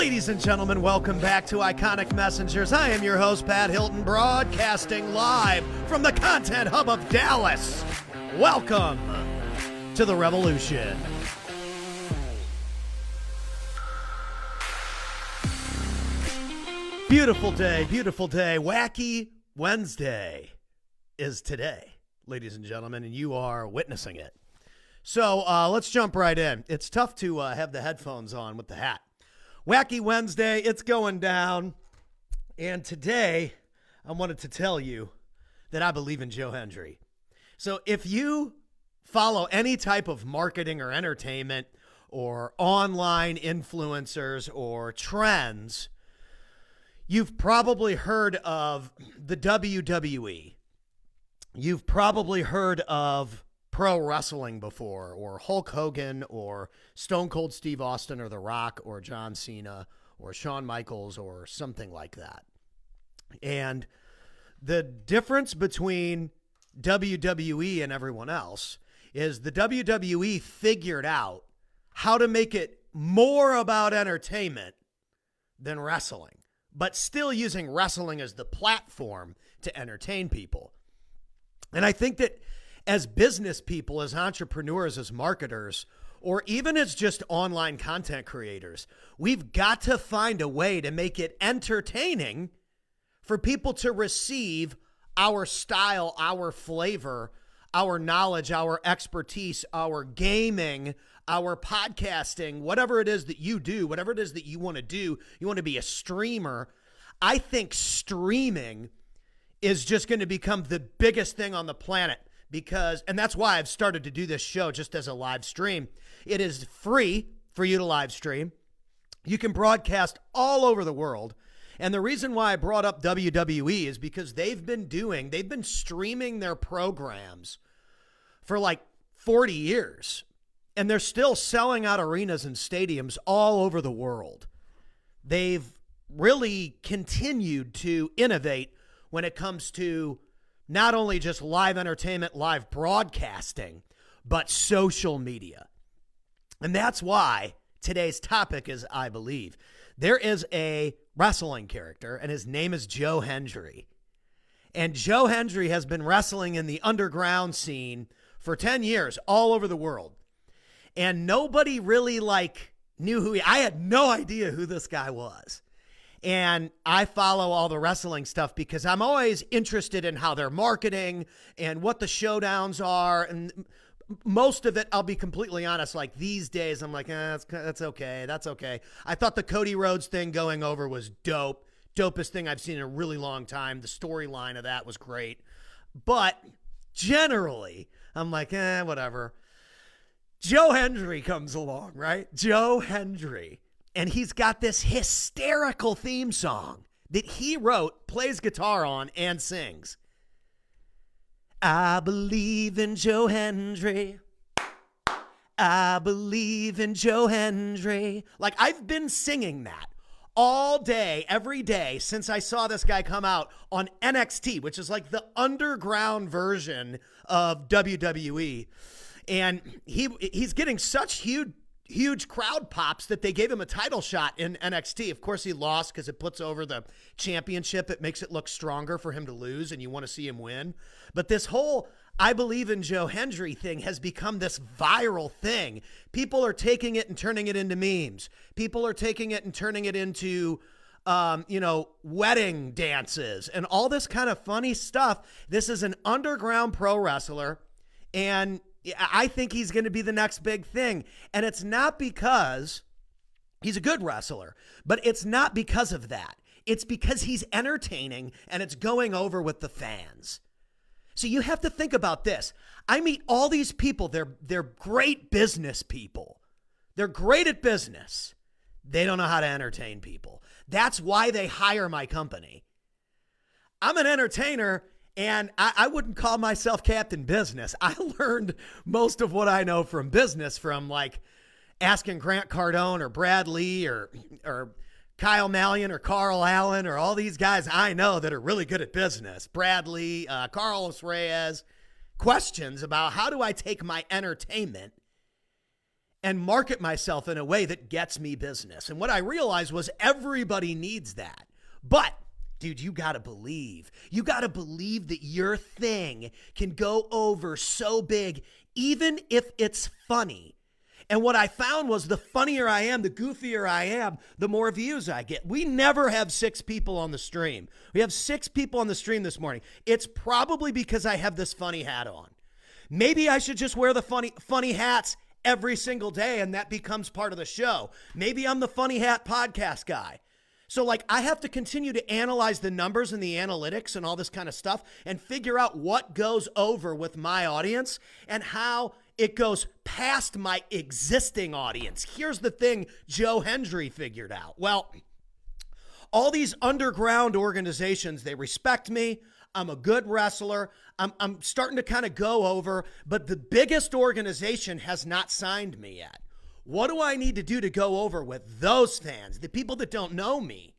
Ladies and gentlemen, welcome back to Iconic Messengers. I am your host, Pat Hilton, broadcasting live from the content hub of Dallas. Welcome to the revolution. Beautiful day, beautiful day. Wacky Wednesday is today, ladies and gentlemen, and you are witnessing it. So let's jump right in. It's tough to have the headphones on with the hat. Wacky Wednesday, it's going down. And today, I wanted to tell you that I believe in Joe Hendry. So if you follow any type of marketing or entertainment or online influencers or trends, you've probably heard of the WWE. You've probably heard of pro wrestling before, or Hulk Hogan, or Stone Cold Steve Austin, or The Rock, or John Cena, or Shawn Michaels, or something like that. And the difference between WWE and everyone else is the WWE figured out how to make it more about entertainment than wrestling, but still using wrestling as the platform to entertain people. And I think that as business people, as entrepreneurs, as marketers, or even as just online content creators, we've got to find a way to make it entertaining for people to receive our style, our flavor, our knowledge, our expertise, our gaming, our podcasting, whatever it is that you do, whatever it is that you want to do. You want to be a streamer. I think streaming is just going to become the biggest thing on the planet. And that's why I've started to do this show just as a live stream. It is free for you to live stream. You can broadcast all over the world. And the reason why I brought up WWE is because they've been streaming their programs for like 40 years. And they're still selling out arenas and stadiums all over the world. They've really continued to innovate when it comes to not only just live entertainment, live broadcasting, but social media. And that's why today's topic is, I believe. There is a wrestling character, and his name is Joe Hendry. And Joe Hendry has been wrestling in the underground scene for 10 years all over the world. And nobody really knew who I had no idea who this guy was. And I follow all the wrestling stuff because I'm always interested in how they're marketing and what the showdowns are. And most of it, I'll be completely honest, like these days, I'm like, that's okay. That's okay. I thought the Cody Rhodes thing going over was dope. Dopest thing I've seen in a really long time. The storyline of that was great. But generally, I'm like, whatever. Joe Hendry comes along, right? Joe Hendry. And he's got this hysterical theme song that he wrote, plays guitar on, and sings. I believe in Joe Hendry. I believe in Joe Hendry. Like, I've been singing that all day, every day, since I saw this guy come out on NXT, which is like the underground version of WWE. And he's getting such huge crowd pops that they gave him a title shot in NXT. Of course, he lost because it puts over the championship. It makes it look stronger for him to lose, and you want to see him win. But this whole I believe in Joe Hendry thing has become this viral thing. People are taking it and turning it into memes. People are taking it and turning it into, wedding dances and all this kind of funny stuff. This is an underground pro wrestler, and I think he's going to be the next big thing. And it's not because he's a good wrestler, but it's not because of that. It's because he's entertaining and it's going over with the fans. So you have to think about this. I meet all these people. They're great business people. They're great at business. They don't know how to entertain people. That's why they hire my company. I'm an entertainer, and I wouldn't call myself Captain Business. I learned most of what I know from business from like asking Grant Cardone or Brad Lee or Kyle Mallion or Carl Allen or all these guys I know that are really good at business. Brad Lee, Carlos Reyes, questions about how do I take my entertainment and market myself in a way that gets me business. And what I realized was everybody needs that. But dude, you got to believe. You got to believe that your thing can go over so big, even if it's funny. And what I found was the funnier I am, the goofier I am, the more views I get. We never have 6 people on the stream. We have 6 people on the stream this morning. It's probably because I have this funny hat on. Maybe I should just wear the funny hats every single day, and that becomes part of the show. Maybe I'm the funny hat podcast guy. So like I have to continue to analyze the numbers and the analytics and all this kind of stuff and figure out what goes over with my audience and how it goes past my existing audience. Here's the thing Joe Hendry figured out. Well, all these underground organizations, they respect me. I'm a good wrestler. I'm starting to kind of go over, but the biggest organization has not signed me yet. What do I need to do to go over with those fans, the people that don't know me?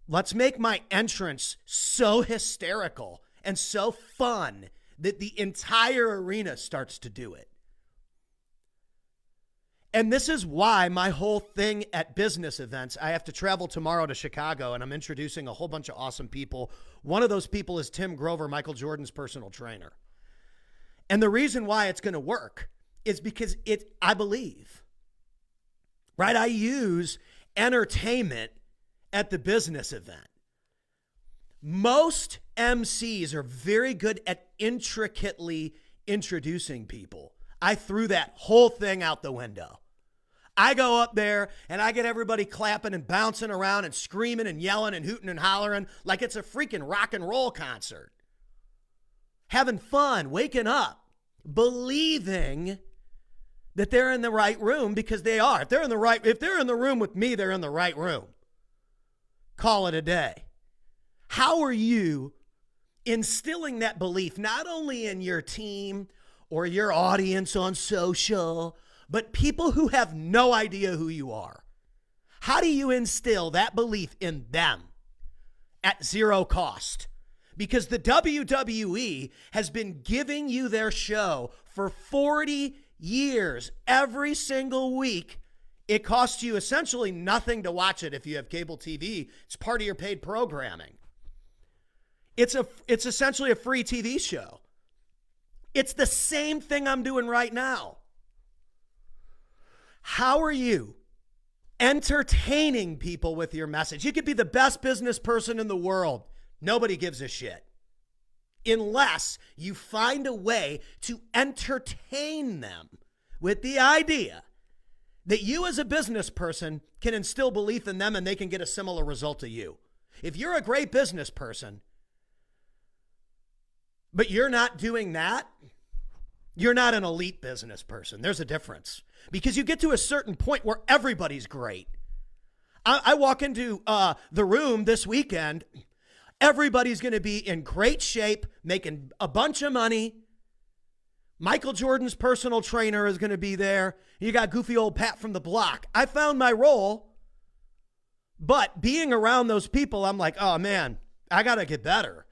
Let's make my entrance so hysterical and so fun that the entire arena starts to do it. And this is why my whole thing at business events, I have to travel tomorrow to Chicago, and I'm introducing a whole bunch of awesome people. One of those people is Tim Grover, Michael Jordan's personal trainer. And the reason why it's going to work is because I believe, right? I use entertainment at the business event. Most MCs are very good at intricately introducing people. I threw that whole thing out the window. I go up there and I get everybody clapping and bouncing around and screaming and yelling and hooting and hollering like it's a freaking rock and roll concert. Having fun, waking up, believing that they're in the right room, because they are. If they're in the room with me, they're in the right room. Call it a day. How are you instilling that belief not only in your team or your audience on social, but people who have no idea who you are? How do you instill that belief in them at zero cost? Because the WWE has been giving you their show for 40 years. Every single week, it costs you essentially nothing to watch it if you have cable TV. It's part of your paid programming. It's essentially a free TV show. It's the same thing I'm doing right now. How are you entertaining people with your message? You could be the best business person in the world. Nobody gives a shit. Unless you find a way to entertain them with the idea that you as a business person can instill belief in them and they can get a similar result to you. If you're a great business person, but you're not doing that, you're not an elite business person. There's a difference. Because you get to a certain point where everybody's great. I walk into the room this weekend, everybody's going to be in great shape, making a bunch of money. Michael Jordan's personal trainer is going to be there. You got goofy old Pat from the block. I found my role, but being around those people, I'm like, oh man, I got to get better.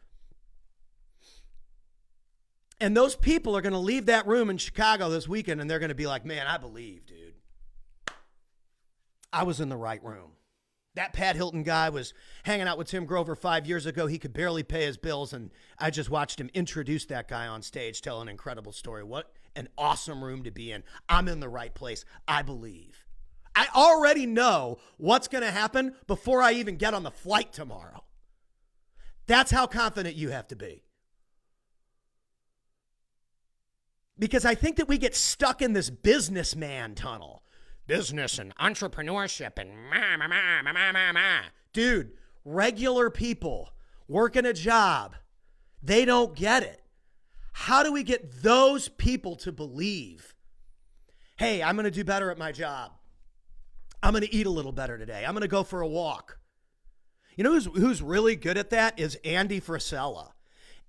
And those people are going to leave that room in Chicago this weekend and they're going to be like, man, I believe, dude. I was in the right room. That Pat Hilton guy was hanging out with Tim Grover 5 years ago. He could barely pay his bills, and I just watched him introduce that guy on stage, tell an incredible story. What an awesome room to be in. I'm in the right place. I believe. I already know what's going to happen before I even get on the flight tomorrow. That's how confident you have to be. Because I think that we get stuck in this businessman tunnel. Business and entrepreneurship and Dude, regular people working a job, they don't get it. How do we get those people to believe, hey, I'm going to do better at my job. I'm going to eat a little better today. I'm going to go for a walk. You know who's really good at that is Andy Frisella.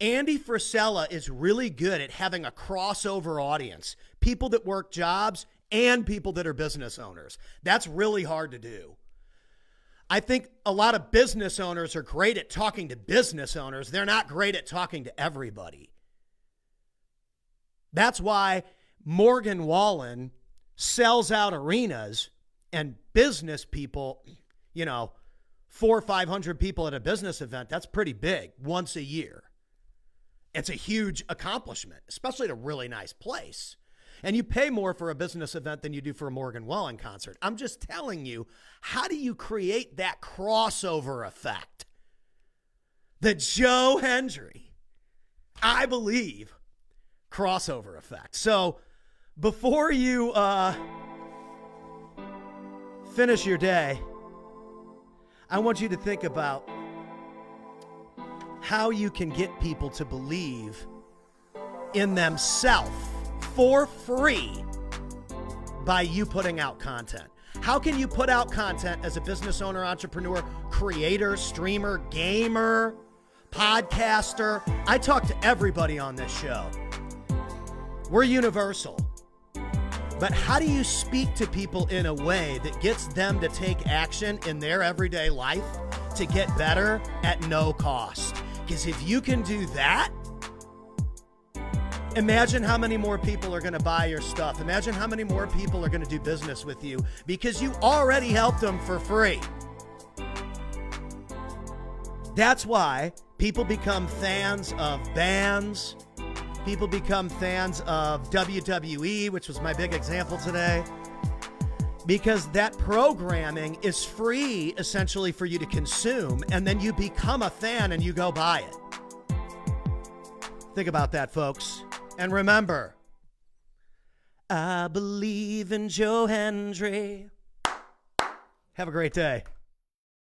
Andy Frisella is really good at having a crossover audience, people that work jobs and people that are business owners. That's really hard to do. I think a lot of business owners are great at talking to business owners. They're not great at talking to everybody. That's why Morgan Wallen sells out arenas and business people, 400 or 500 people at a business event, that's pretty big once a year. It's a huge accomplishment, especially at a really nice place. And you pay more for a business event than you do for a Morgan Wallen concert. I'm just telling you, how do you create that crossover effect? The Joe Hendry, I believe, crossover effect. So before you finish your day, I want you to think about how you can get people to believe in themselves for free by you putting out content. How can you put out content as a business owner, entrepreneur, creator, streamer, gamer, podcaster? I talk to everybody on this show. We're universal. But how do you speak to people in a way that gets them to take action in their everyday life to get better at no cost? Because if you can do that, imagine how many more people are going to buy your stuff. Imagine how many more people are going to do business with you because you already helped them for free. That's why people become fans of bands. People become fans of WWE, which was my big example today, because that programming is free essentially for you to consume, and then you become a fan and you go buy it. Think about that, folks. And remember, I believe in Joe Hendry. Have a great day.